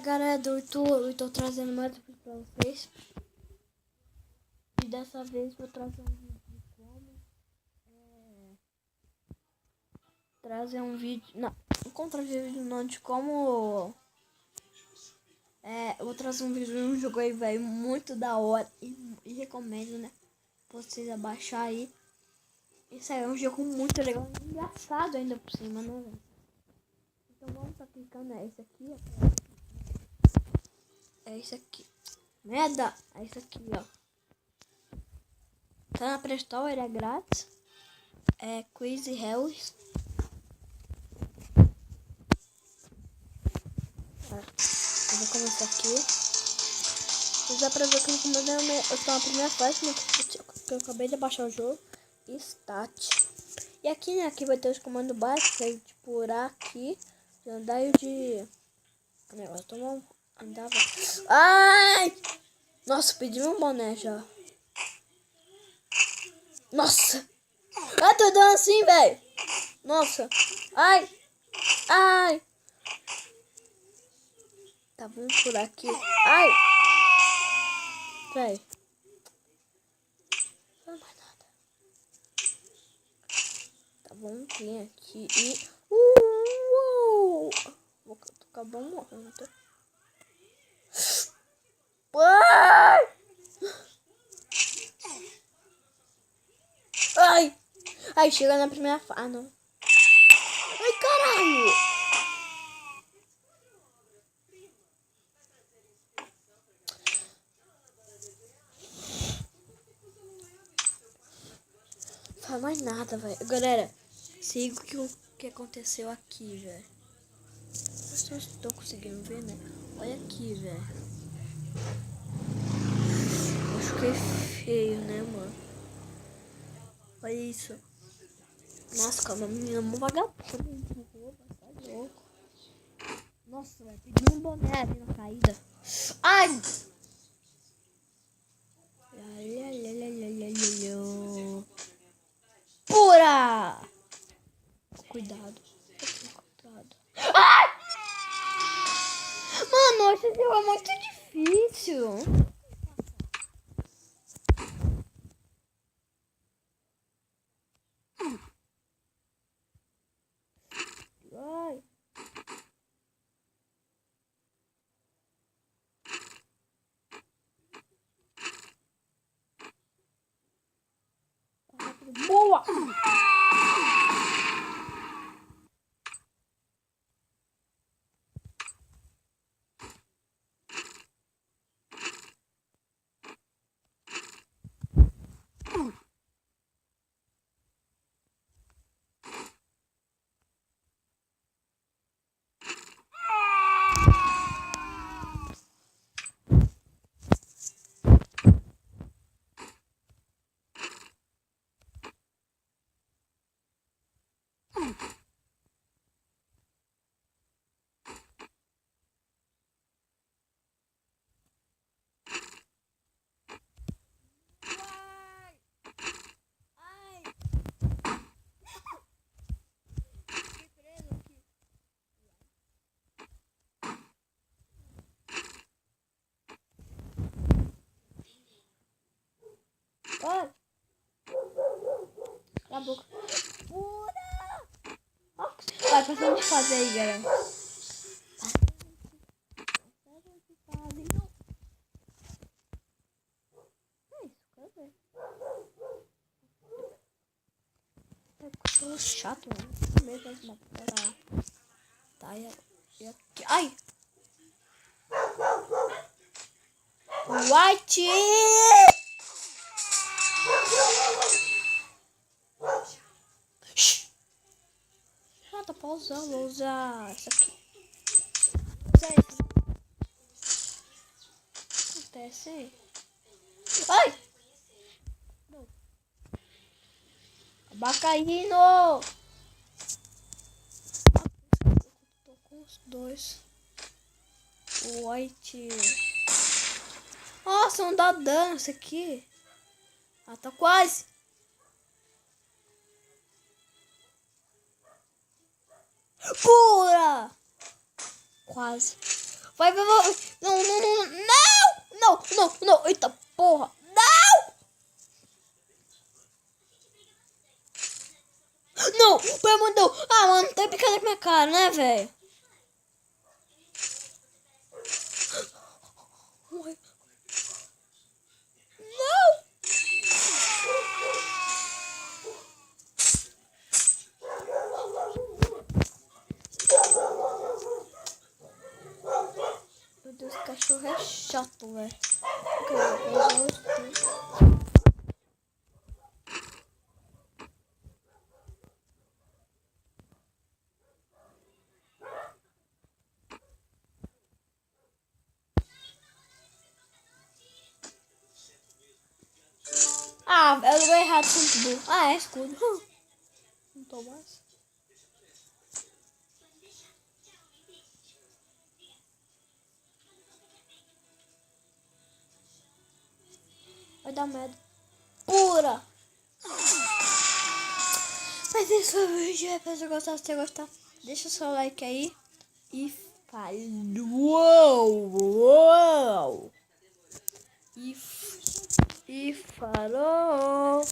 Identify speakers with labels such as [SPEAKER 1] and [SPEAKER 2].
[SPEAKER 1] galera do YouTube, eu tô trazendo mais um vídeo pra vocês. E dessa vez vou trazer um vídeo de como trazer um vídeo. Não trazer vídeo não, de como eu vou trazer um vídeo de um jogo aí, velho, muito da hora. E recomendo, né? Pra vocês abaixar aí. Isso aí é um jogo muito legal, engraçado ainda por cima, né, velho? Então vamos tá clicando, é esse aqui, ó. É esse aqui. Merda! É esse aqui, ó. Tá na Play Store, ele é grátis. É Crazy Hills. Eu vou começar aqui. Já pra ver que eu tô na primeira fase, né? Que eu acabei de baixar o jogo. Start. E aqui, né? Aqui vai ter os comandos básicos. Que é de pular aqui. De andar e de... Negócio, então andava. Ai! Nossa, pedi meu boné já. Nossa! Ah, tô dando assim, velho! Nossa! Ai! Ai! Tá, vamos por aqui. Ai! Véi. Não mais nada. Tá, vamos vir aqui e... Vou acabar morrendo, tá? Ai! Ai! Ai, chega na primeira fase, não. Ai, caralho! Não faz mais nada, velho. Galera, siga o que aconteceu aqui, velho. Vocês estão conseguindo ver, né? Olha aqui, velho. Acho que é feio, né, mano? Olha isso. Nossa, calma, menina, mó vagabunda. Tá louco. Nossa, velho, pedi um boné ali na caída. Ai! Pura! Cuidado. Cuidado. Ai! Mano, esse jogo é muito difícil. Ai. Boa! Ai! Cala a boca. Pura! Vai, passando de fase aí, galera. Passando de fase. Não. É isso, quero ver. É chato, né? Mesmo as mapas. Tá, e aqui. Ai! White! Ah, tá pausando. Vou usar essa aqui. Vou usar essa. Acontece aí. Ai! Não. Abacaíno! Tô com os dois. White. Nossa, não dá dano isso aqui. Ah, tá quase. Pura! Quase. Vai, vai, vai. Não, não, não, não. Não, não, não. Eita porra. Não. Não, pai mandou. Ah, mano, tá picando com minha cara, né, velho? Não. Meu Deus, esse cachorro é chato, velho. Ah, eu vou errado com tudo. Ah, é escudo. Não tô mais. Vai dar merda. Pura. Mas esse foi o vídeo. Espero que você gostar. Deixa o seu like aí. E falou. E falou.